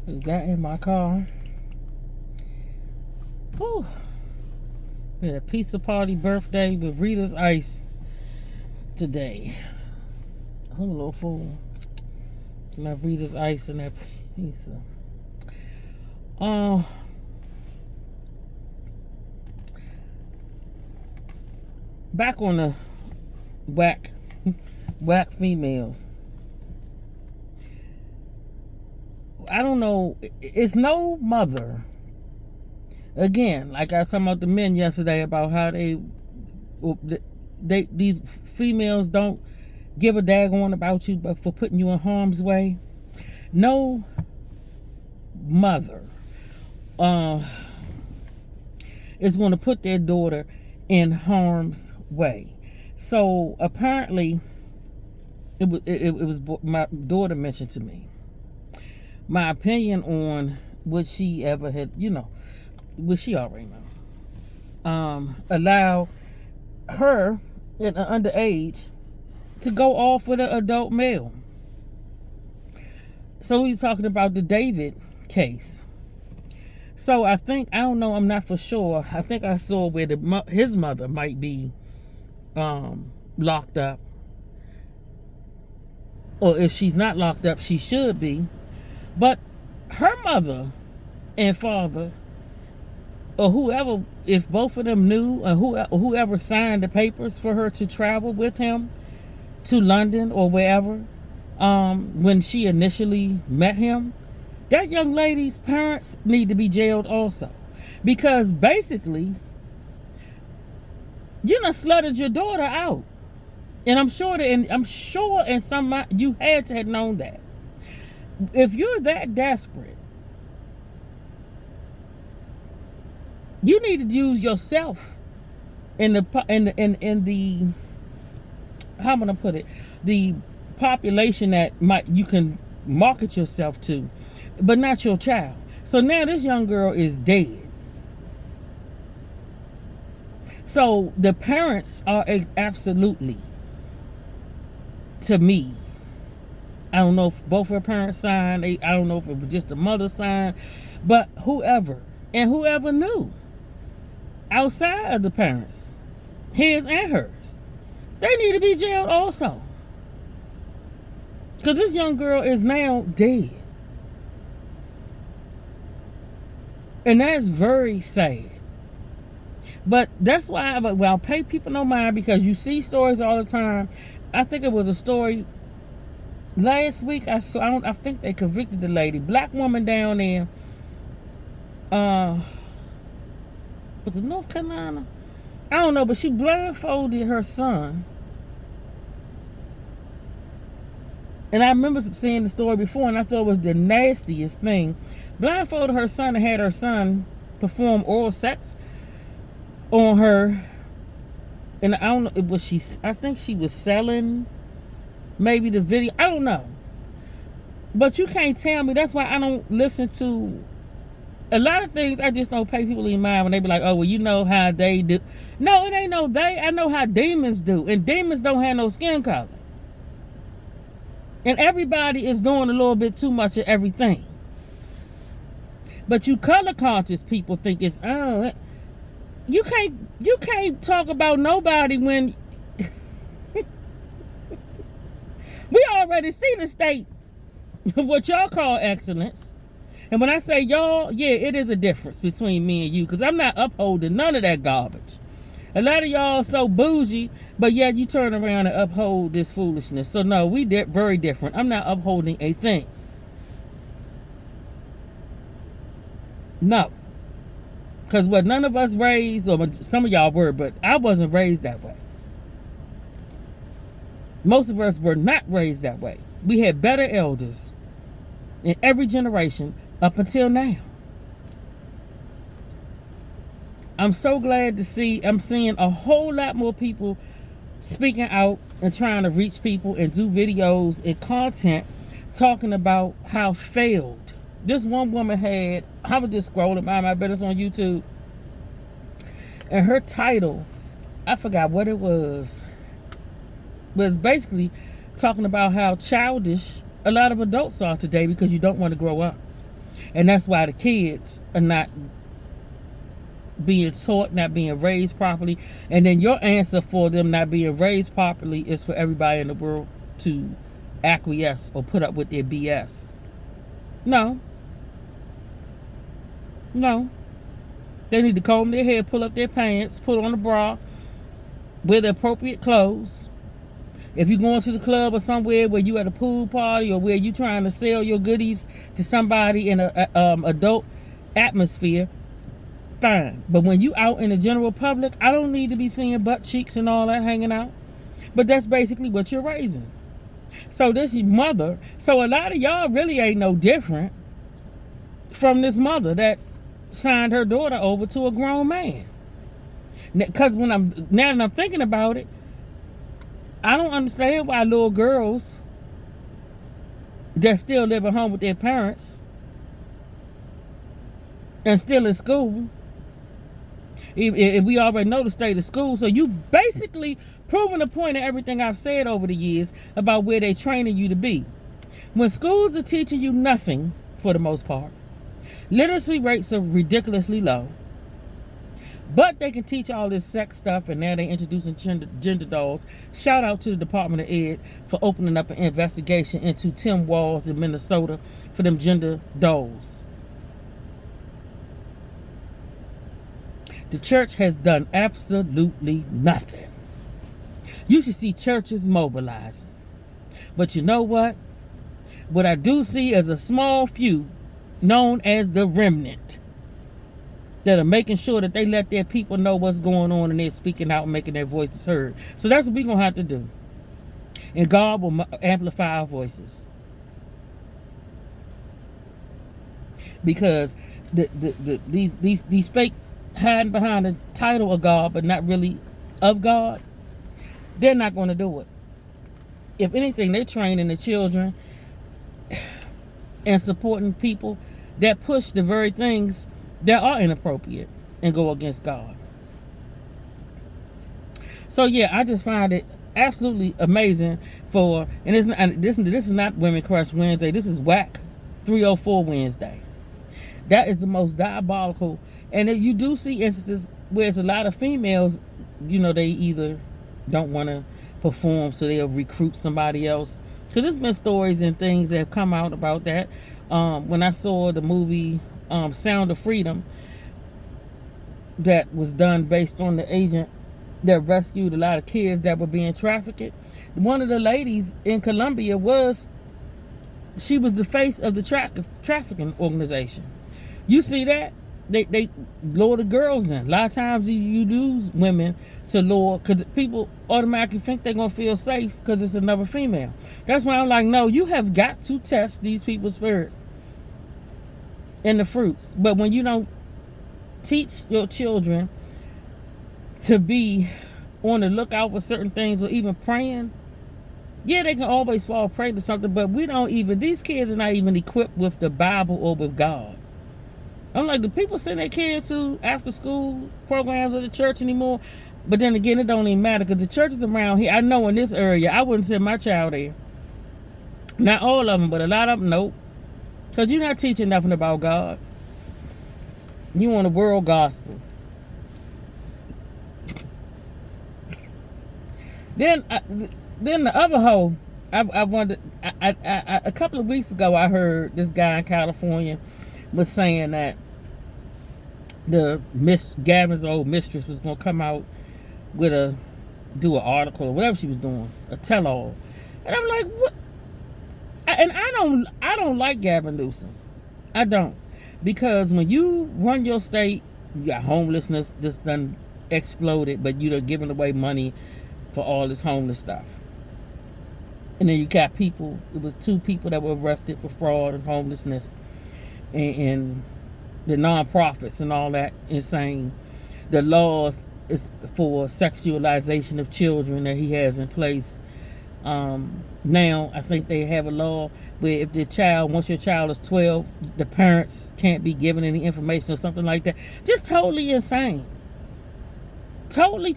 Just got in my car. Whew. We had a pizza party birthday with Rita's Ice today. I'm a little fool. Love Rita's Ice and that pizza. Back on the whack females. I don't know. It's no mother. Again, like I was talking about the men yesterday about how these females don't give a daggone about you, but for putting you in harm's way. No mother is going to put their daughter in harm's way. So apparently, it was my daughter mentioned to me my opinion on what she ever had, what she already know. Allow her at an underage to go off with an adult male. So he's talking about the David case. So I don't know, I'm not for sure. I think I saw where his mother might be locked up. Or if she's not locked up, she should be. But her mother and father, or whoever, if both of them knew, or whoever signed the papers for her to travel with him to London or wherever, when she initially met him, that young lady's parents need to be jailed also. Because basically, you done slutted your daughter out. And I'm sure in some you had to have known that. If you're that desperate, you need to use yourself in the how am I gonna put it, the population that you can market yourself to, but not your child. So now this young girl is dead. So the parents are absolutely, to me, I don't know if both her parents signed. I don't know if it was just the mother signed, but whoever knew outside of the parents, his and hers, they need to be jailed also. Because this young girl is now dead. And that's very sad. But that's why I'll pay people no mind, because you see stories all the time. I think it was a story last week I think they convicted the lady, black woman down there. Was it North Carolina? I don't know, but she blindfolded her son. And I remember seeing the story before, and I thought it was the nastiest thing. Blindfolded her son and had her son perform oral sex on her. And I don't know, I think she was selling maybe the video. I don't know. But you can't tell me. That's why I don't listen to a lot of things. I just don't pay people in mind when they be like, oh, well, you know how they do. No, it ain't no they. I know how demons do. And demons don't have no skin color. And everybody is doing a little bit too much of everything. But you color conscious people think it's, you can't talk about nobody when we already see the state of what y'all call excellence. And when I say y'all, yeah, it is a difference between me and you, because I'm not upholding none of that garbage. A lot of y'all so bougie, but yet you turn around and uphold this foolishness. So no, we very different. I'm not upholding a thing. No. Because what none of us raised, or some of y'all were, but I wasn't raised that way. Most of us were not raised that way. We had better elders in every generation up until now. I'm so glad to see, I'm seeing a whole lot more people speaking out and trying to reach people and do videos and content talking about how failed. This one woman had, I was just scrolling by my business on YouTube, and her title, I forgot what it was, but it's basically talking about how childish a lot of adults are today because you don't want to grow up. And that's why the kids are not being taught, not being raised properly. And then your answer for them not being raised properly is for everybody in the world to acquiesce or put up with their BS. No. No. They need to comb their hair, pull up their pants, put on a bra, wear the appropriate clothes. If you're going to the club or somewhere where you at a pool party or where you trying to sell your goodies to somebody in a adult atmosphere, fine. But when you out in the general public, I don't need to be seeing butt cheeks and all that hanging out. But that's basically what you're raising. So this mother, so a lot of y'all really ain't no different from this mother that signed her daughter over to a grown man. Because now that I'm thinking about it, I don't understand why little girls that still live at home with their parents and still in school, if we already know the state of school, so you basically proving the point of everything I've said over the years about where they're training you to be. When schools are teaching you nothing, for the most part, literacy rates are ridiculously low, but they can teach all this sex stuff, and now they're introducing gender dolls. Shout out to the Department of Ed for opening up an investigation into Tim Walz in Minnesota for them gender dolls. The church has done absolutely nothing. You should see churches mobilizing. But you know what? What I do see is a small few known as the remnant that are making sure that they let their people know what's going on, and they're speaking out and making their voices heard. So that's what we're going to have to do. And God will amplify our voices. Because these fake hiding behind the title of God but not really of God, they're not going to do it. If anything, they're training the children and supporting people that push the very things that are inappropriate and go against God. So yeah, I just find it absolutely amazing this is not Women Crush Wednesday. This is Whack 304 Wednesday. That is the most diabolical. And you do see instances where it's a lot of females, they either don't want to perform, so they'll recruit somebody else. Because there's been stories and things that have come out about that. When I saw the movie Sound of Freedom, that was done based on the agent that rescued a lot of kids that were being trafficked. One of the ladies in Colombia she was the face of the trafficking organization. You see that? They lure the girls in. A lot of times you lose women to lure, because people automatically think they're going to feel safe because it's another female. That's why I'm like, no, you have got to test these people's spirits and the fruits. But when you don't teach your children to be on the lookout for certain things, or even praying, yeah, they can always fall prey to something, but these kids are not even equipped with the Bible or with God. I'm like, do people send their kids to after school programs at the church anymore? But then again, it don't even matter, because the churches around here, I know in this area, I wouldn't send my child there. Not all of them, but a lot of them, nope. Because you're not teaching nothing about God. You want a world gospel. Then the other hoe, I wondered, a couple of weeks ago, I heard this guy in California was saying that Gavin's old mistress was going to come out with do an article or whatever she was doing, a tell-all. And I'm like, what? And I don't like Gavin Newsom. I don't. Because when you run your state, you got homelessness just done exploded, but you're giving away money for all this homeless stuff. And then you got people, it was 2 people that were arrested for fraud and homelessness, and the non-profits and all that insane. The laws is for sexualization of children that he has in place. Now I think they have a law where if once your child is 12, the parents can't be given any information or something like that. Just totally insane. Totally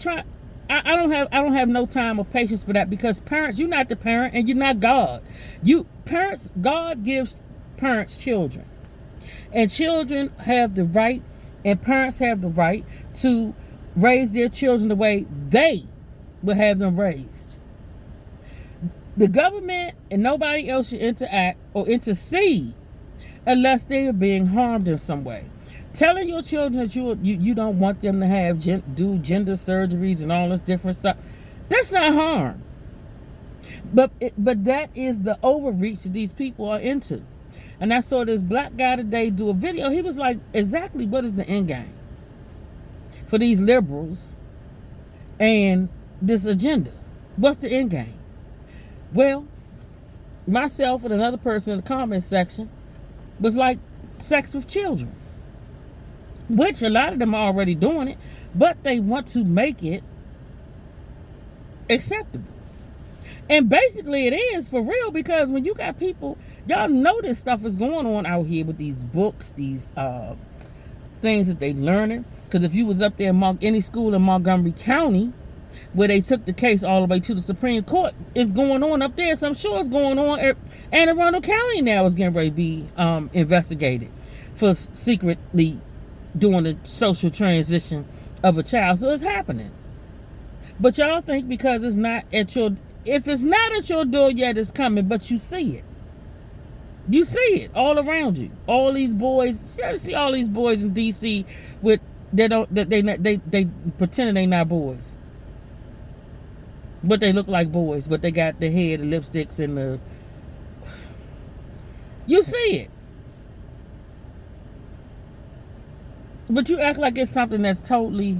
I don't have no time or patience for that, because parents, you're not the parent and you're not God. God gives parents children. And children have the right, and parents have the right to raise their children the way they would have them raised. The government and nobody else should interact or intercede unless they are being harmed in some way. Telling your children that you don't want them to have do gender surgeries and all this different stuff, that's not harm. But that is the overreach that these people are into. And I saw this black guy today do a video. He was like, exactly what is the end game for these liberals and this agenda? What's the end game? Well, myself and another person in the comment section was like sex with children, which a lot of them are already doing it, but they want to make it acceptable. And basically it is for real, because when you got people, y'all know this stuff is going on out here with these books, these things that they learning. Because if you was up there in any school in Montgomery County where they took the case all the way to the Supreme Court, it's going on up there. So I'm sure it's going on. Anne Arundel County now is getting ready to be investigated for secretly doing the social transition of a child. So it's happening. But y'all think because it's not at your, if it's not at your door yet, it's coming, but you see it. You see it all around you. All these boys, you ever see all these boys in DC with, they pretending they not boys. But they look like boys, but they got the hair, the lipsticks, and the... You see it. But you act like it's something that's totally...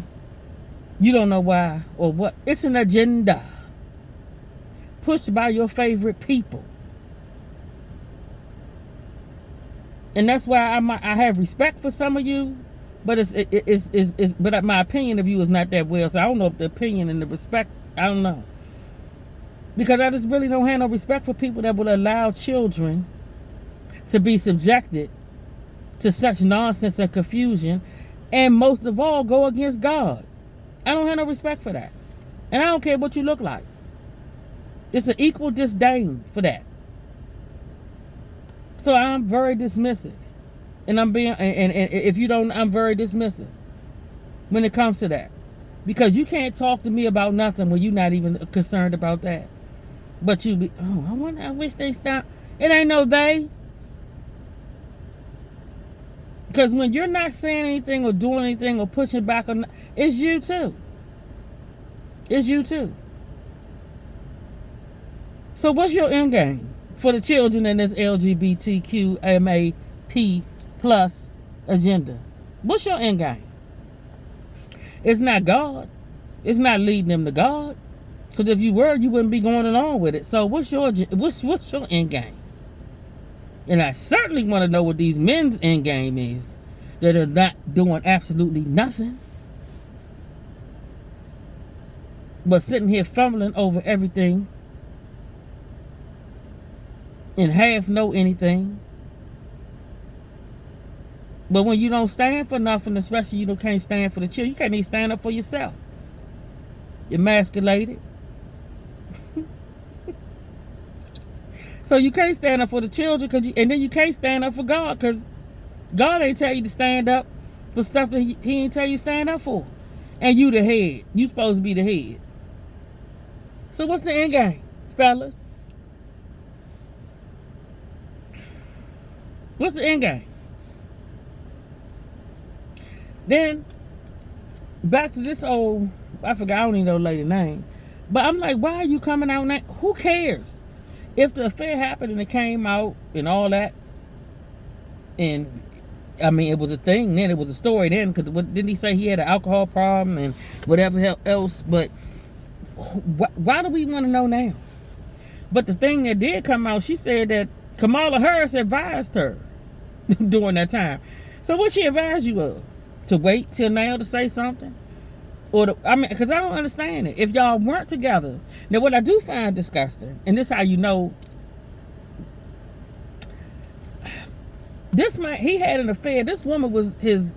You don't know why or what. It's an agenda pushed by your favorite people. And that's why I have respect for some of you, but but my opinion of you is not that well. So I don't know if the opinion and the respect, I don't know. Because I just really don't have no respect for people that will allow children to be subjected to such nonsense and confusion, and most of all, go against God. I don't have no respect for that. And I don't care what you look like. It's an equal disdain for that. So I'm very dismissive. And I'm being, and if you don't, I'm very dismissive when it comes to that. Because you can't talk to me about nothing when you're not even concerned about that. But you be, oh, I wish they stop. It ain't no they. Because when you're not saying anything or doing anything or pushing back on, it's you too. It's you too. So what's your end game for the children in this LGBTQMAP plus agenda? What's your end game? It's not God. It's not leading them to God. Because if you were, you wouldn't be going along with it. So what's your end game? And I certainly want to know what these men's end game is that are not doing absolutely nothing, but sitting here fumbling over everything and half know anything. But when you don't stand for nothing, especially you can't stand for the children, you can't even stand up for yourself. You're emasculated. So you can't stand up for the children, and then you can't stand up for God, because God ain't tell you to stand up for stuff that he ain't tell you to stand up for. And you the head. You supposed to be the head. So what's the end game, fellas? What's the end game? Then, back to this old, I forgot, I don't even know the lady's name. But I'm like, why are you coming out now? Who cares? If the affair happened and it came out and all that, and I mean, it was a thing then, it was a story then, because didn't he say he had an alcohol problem and whatever else? But why do we want to know now? But the thing that did come out, she said that Kamala Harris advised her during that time. So what she advised you of? To wait till now to say something? Or I mean, because I don't understand it. If y'all weren't together. Now, what I do find disgusting, and this is how you know, this man, he had an affair. This woman was his,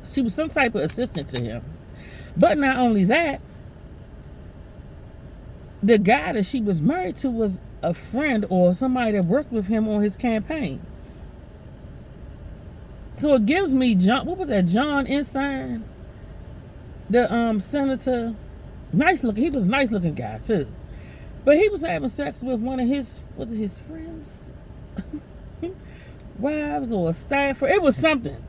she was some type of assistant to him. But not only that, the guy that she was married to was a friend or somebody that worked with him on his campaign. So it gives me John, what was that, John Ensign? The senator, nice looking, he was a nice looking guy too. But he was having sex with one of his, was it his friends? Wives or a staffer. It was something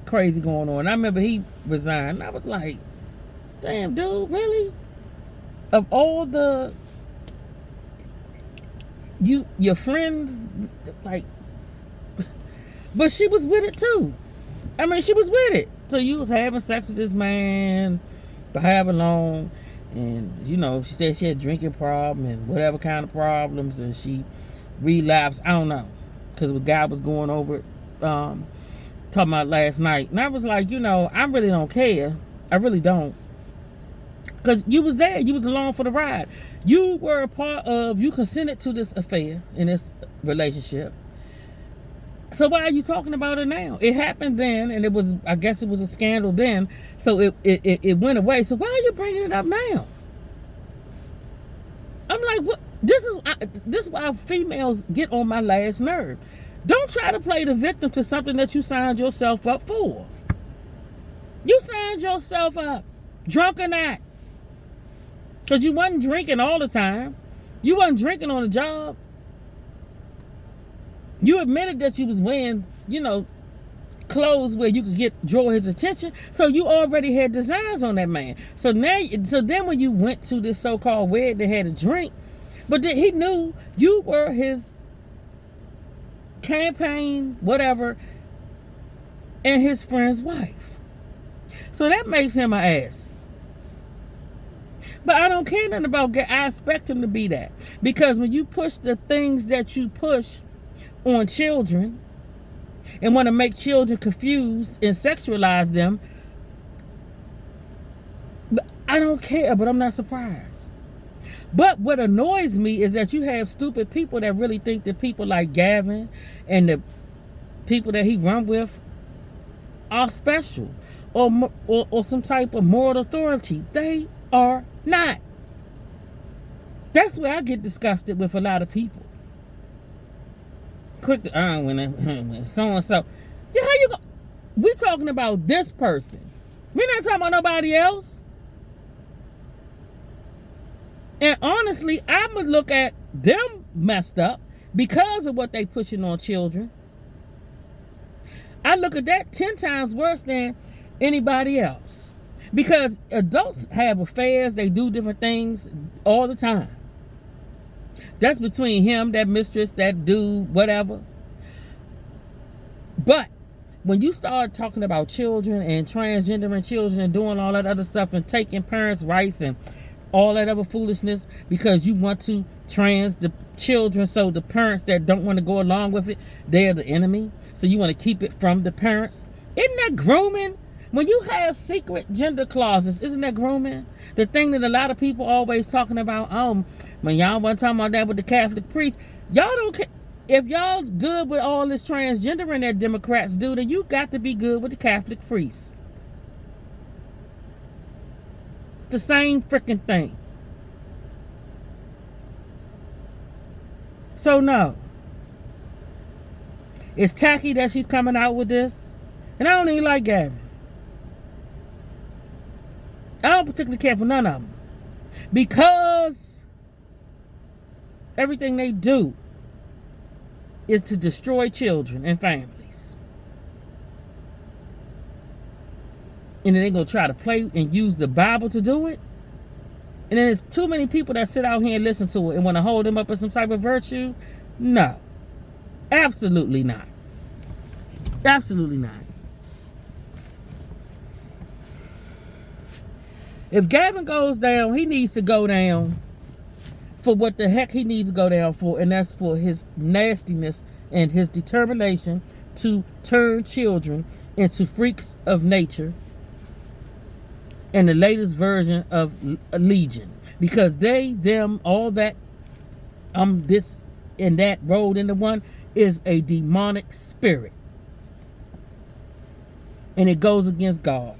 crazy going on. I remember he resigned. I was like, damn, dude, really? Of all the your friends, like, but she was with it too. I mean, she was with it. So you was having sex with this man for however long, and you know, she said she had a drinking problem and whatever kind of problems, and she relapsed. I don't know, because the guy was going over it, talking about last night, and I was like, you know, I really don't care. I really don't. Because you was there. You was along for the ride. You were a part of, you consented to this affair in this relationship. So why are you talking about it now? It happened then, and it was, I guess it was a scandal then, so it went away. So why are you bringing it up now? I'm like, what? This is why females get on my last nerve. Don't try to play the victim to something that you signed yourself up for. You signed yourself up, drunk or not. Because you wasn't drinking all the time. You wasn't drinking on the job. You admitted that you was wearing, you know, clothes where you could draw his attention. So you already had designs on that man. So then when you went to this so-called wedding, they had a drink. But then he knew you were his campaign, whatever, and his friend's wife. So that makes him an ass. But I don't care nothing about that. I expect him to be that. Because when you push the things that you push on children and want to make children confused and sexualize them, I don't care, but I'm not surprised. But what annoys me is that you have stupid people that really think that people like Gavin and the people that he run with are special or some type of moral authority. They are not. That's where I get disgusted with a lot of people. Quick to when so and so. Yeah, how you go? We talking about this person. We're not talking about nobody else. And honestly, I'm gonna look at them messed up because of what they pushing on children. I look at that 10 times worse than anybody else. Because adults have affairs, they do different things all the time. That's between him, that mistress, that dude, whatever. But when you start talking about children and transgendering children and doing all that other stuff and taking parents' rights and all that other foolishness because you want to trans the children, so the parents that don't want to go along with it, they're the enemy. So you want to keep it from the parents. Isn't that grooming? When you have secret gender clauses, isn't that grooming? The thing that a lot of people always talking about, when y'all wasn't talking about that with the Catholic priests, y'all don't care. If y'all good with all this transgendering that Democrats do, then you got to be good with the Catholic priests. It's the same freaking thing. So no. It's tacky that she's coming out with this. And I don't even like Gavin. I don't particularly care for none of them. Because everything they do is to destroy children and families. And then they're going to try to play and use the Bible to do it. And then there's too many people that sit out here and listen to it and want to hold them up as some type of virtue. No. Absolutely not. Absolutely not. If Gavin goes down, he needs to go down for what the heck he needs to go down for, and that's for his nastiness and his determination to turn children into freaks of nature and the latest version of Legion. Because they, them, all that, this and that rolled into one is a demonic spirit. And it goes against God.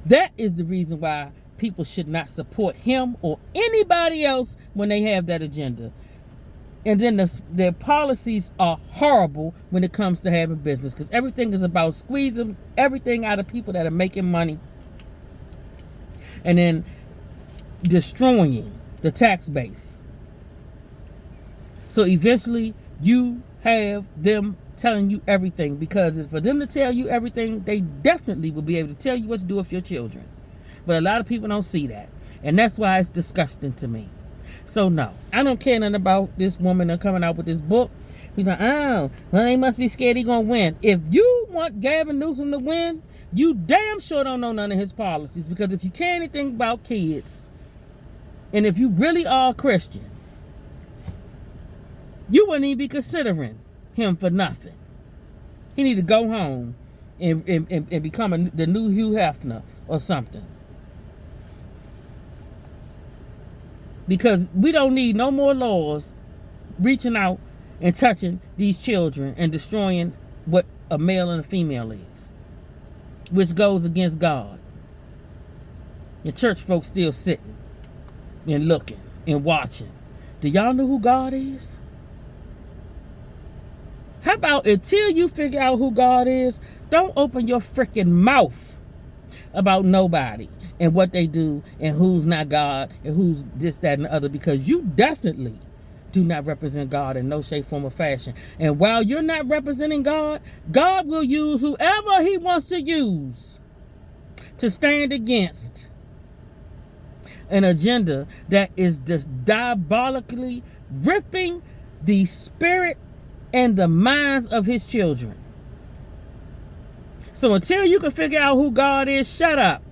That is the reason why people should not support him or anybody else when they have that agenda. And then their policies are horrible when it comes to having business, because everything is about squeezing everything out of people that are making money and then destroying the tax base. So eventually you have them telling you everything, because for them to tell you everything, they definitely will be able to tell you what to do with your children. But a lot of people don't see that, and that's why it's disgusting to me. So no, I don't care nothing about this woman coming out with this book. He's like, oh, well, they must be scared he's gonna win. If you want Gavin Newsom to win, you damn sure don't know none of his policies, because if you care anything about kids, and if you really are a Christian, you wouldn't even be considering him for nothing. He need to go home and become the new Hugh Hefner or something. Because we don't need no more laws reaching out and touching these children and destroying what a male and a female is, which goes against God. The church folks still sitting and looking and watching. Do y'all know who God is? How about until you figure out who God is, don't open your freaking mouth about nobody and what they do and who's not God and who's this, that, and the other, because you definitely do not represent God in no shape, form, or fashion. And while you're not representing God, God will use whoever he wants to use to stand against an agenda that is just diabolically ripping the spirit and the minds of his children. So until you can figure out who God is, shut up.